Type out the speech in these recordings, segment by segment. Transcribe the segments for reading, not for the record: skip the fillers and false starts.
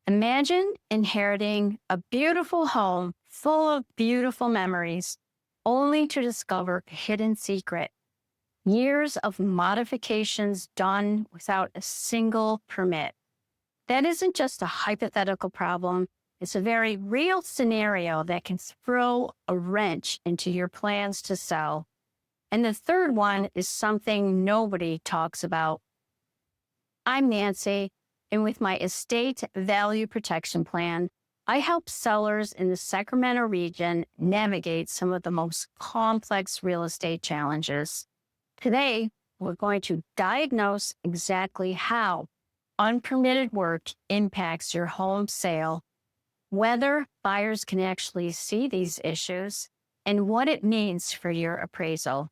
Imagine inheriting a beautiful home full of beautiful memories, only to discover a hidden secret. Years of modifications done without a single permit. That isn't just a hypothetical problem, it's a very real scenario that can throw a wrench into your plans to sell. And the third one is something nobody talks about. I'm Nancy, and with my estate value protection plan, I help sellers in the Sacramento region navigate some of the most complex real estate challenges. Today, we're going to diagnose exactly how unpermitted work impacts your home sale, whether buyers can actually see these issues, and what it means for your appraisal.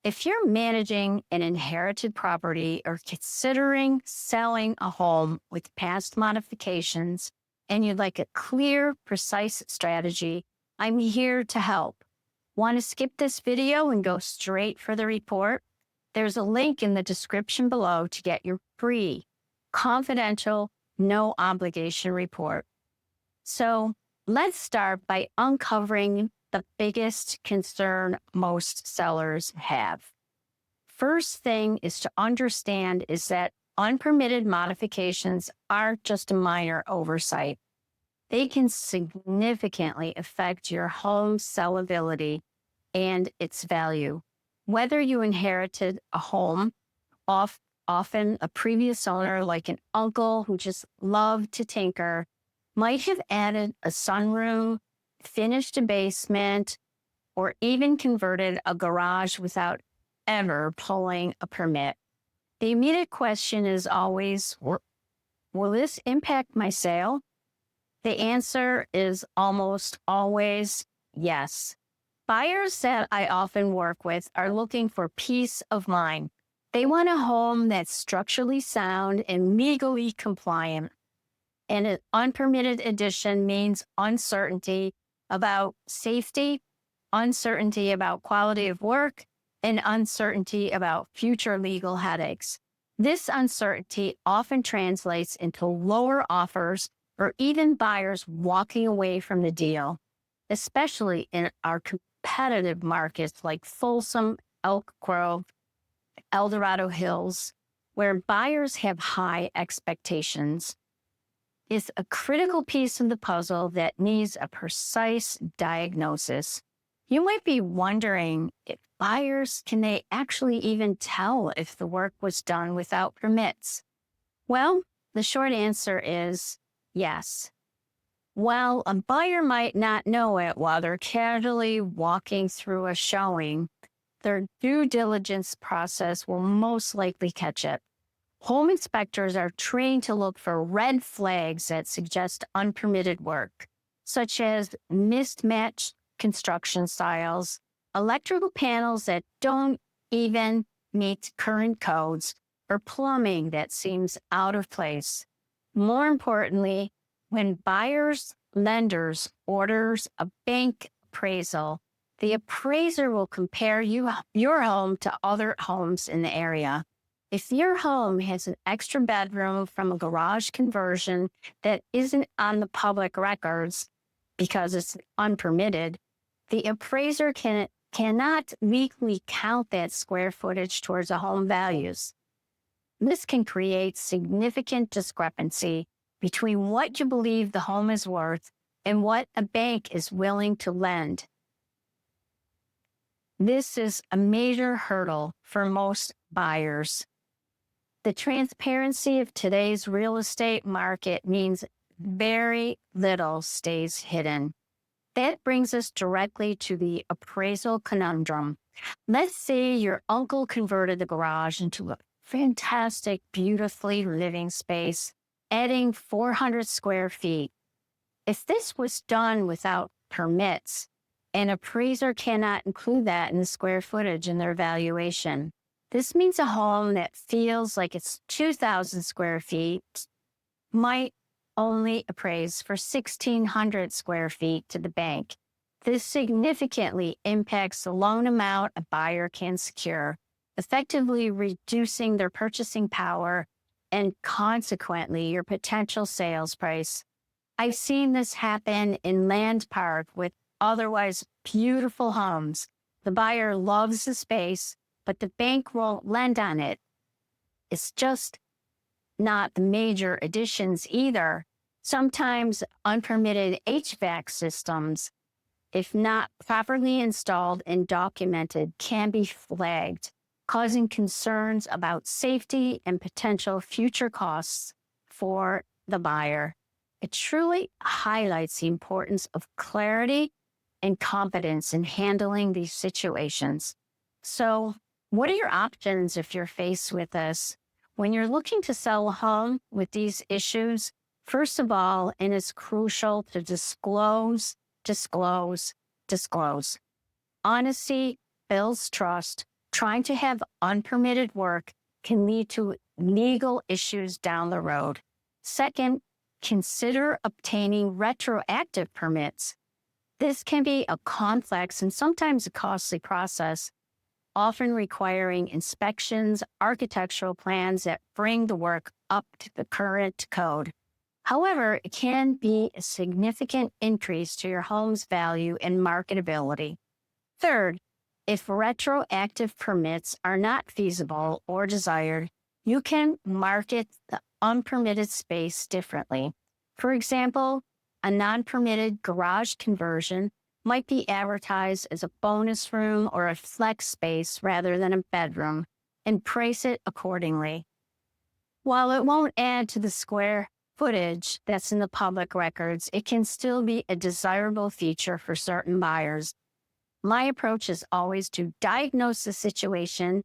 If you're managing an inherited property or considering selling a home with past modifications and you'd like a clear, precise strategy, I'm here to help. Want to skip this video and go straight for the report? There's a link in the description below to get your free, confidential, no obligation report. So let's start by uncovering the biggest concern most sellers have. First thing is to understand is that unpermitted modifications aren't just a minor oversight. They can significantly affect your home's sellability and its value. Whether you inherited a home, often a previous owner like an uncle who just loved to tinker, might have added a sunroom, finished a basement, or even converted a garage without ever pulling a permit. The immediate question is always, will this impact my sale? The answer is almost always yes. Buyers that I often work with are looking for peace of mind. They want a home that's structurally sound and legally compliant. And an unpermitted addition means uncertainty about safety, uncertainty about quality of work, and uncertainty about future legal headaches. This uncertainty often translates into lower offers or even buyers walking away from the deal, especially in our competitive markets like Folsom, Elk Grove, El Dorado Hills, where buyers have high expectations. Is a critical piece of the puzzle that needs a precise diagnosis. You might be wondering if buyers, can they actually even tell if the work was done without permits? Well, the short answer is yes. While a buyer might not know it while they're casually walking through a showing, their due diligence process will most likely catch it. Home inspectors are trained to look for red flags that suggest unpermitted work, such as mismatched construction styles, electrical panels that don't even meet current codes, or plumbing that seems out of place. More importantly, when lenders orders a bank appraisal, the appraiser will compare your home to other homes in the area. If your home has an extra bedroom from a garage conversion that isn't on the public records because it's unpermitted, the appraiser cannot legally count that square footage towards the home values. This can create significant discrepancy between what you believe the home is worth and what a bank is willing to lend. This is a major hurdle for most buyers. The transparency of today's real estate market means very little stays hidden. That brings us directly to the appraisal conundrum. Let's say your uncle converted the garage into a fantastic, beautifully living space, adding 400 square feet. If this was done without permits, an appraiser cannot include that in the square footage in their valuation. This means a home that feels like it's 2,000 square feet might only appraise for 1,600 square feet to the bank. This significantly impacts the loan amount a buyer can secure, effectively reducing their purchasing power and consequently your potential sales price. I've seen this happen in Land Park with otherwise beautiful homes. The buyer loves the space, but the bank won't lend on it. It's just not the major additions either. Sometimes unpermitted HVAC systems, if not properly installed and documented, can be flagged, causing concerns about safety and potential future costs for the buyer. It truly highlights the importance of clarity and competence in handling these situations. So, what are your options if you're faced with this? When you're looking to sell a home with these issues, first of all, and it's crucial to disclose. Honesty builds trust. Trying to have unpermitted work can lead to legal issues down the road. Second, consider obtaining retroactive permits. This can be a complex and sometimes a costly process, often requiring inspections, architectural plans that bring the work up to the current code. However, it can be a significant increase to your home's value and marketability. Third, if retroactive permits are not feasible or desired, you can market the unpermitted space differently. For example, a non-permitted garage conversion might be advertised as a bonus room or a flex space rather than a bedroom, and price it accordingly. While it won't add to the square footage that's in the public records, it can still be a desirable feature for certain buyers. My approach is always to diagnose the situation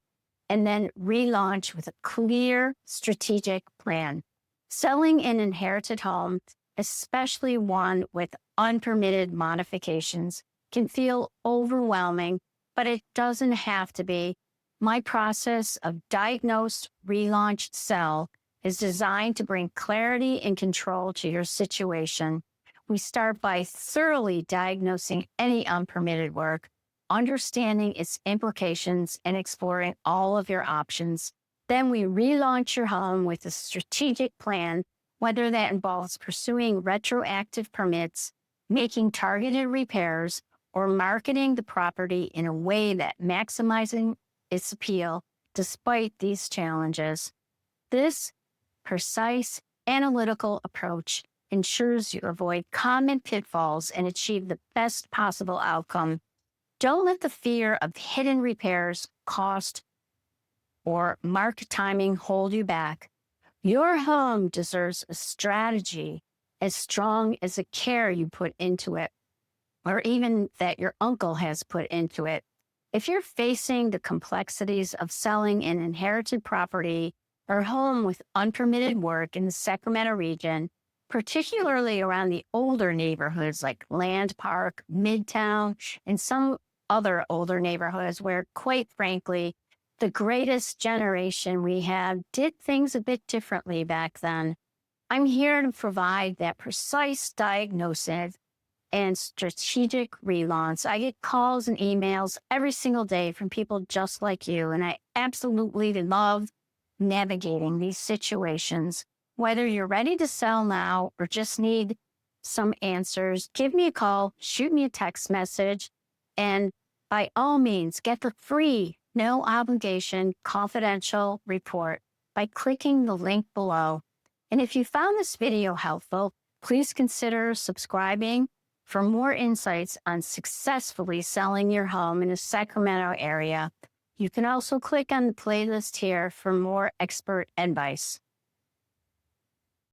and then relaunch with a clear strategic plan. Selling an inherited home, especially one with unpermitted modifications, can feel overwhelming, but it doesn't have to be. My process of diagnose, relaunch, sell is designed to bring clarity and control to your situation. We start by thoroughly diagnosing any unpermitted work, understanding its implications, and exploring all of your options. Then we relaunch your home with a strategic plan, whether that involves pursuing retroactive permits, making targeted repairs, or marketing the property in a way that maximizes its appeal despite these challenges. This precise, analytical approach ensures you avoid common pitfalls and achieve the best possible outcome. Don't let the fear of hidden repairs, cost, or market timing hold you back. Your home deserves a strategy as strong as the care you put into it, or even that your uncle has put into it. If you're facing the complexities of selling an inherited property or home with unpermitted work in the Sacramento region, particularly around the older neighborhoods like Land Park, Midtown, and some other older neighborhoods where, quite frankly, the greatest generation we have did things a bit differently back then, I'm here to provide that precise diagnosis and strategic relaunch. I get calls and emails every single day from people just like you, and I absolutely love navigating these situations. Whether you're ready to sell now or just need some answers, give me a call, shoot me a text message, and by all means, get the free, no obligation, confidential report by clicking the link below. And if you found this video helpful, please consider subscribing for more insights on successfully selling your home in the Sacramento area. You can also click on the playlist here for more expert advice.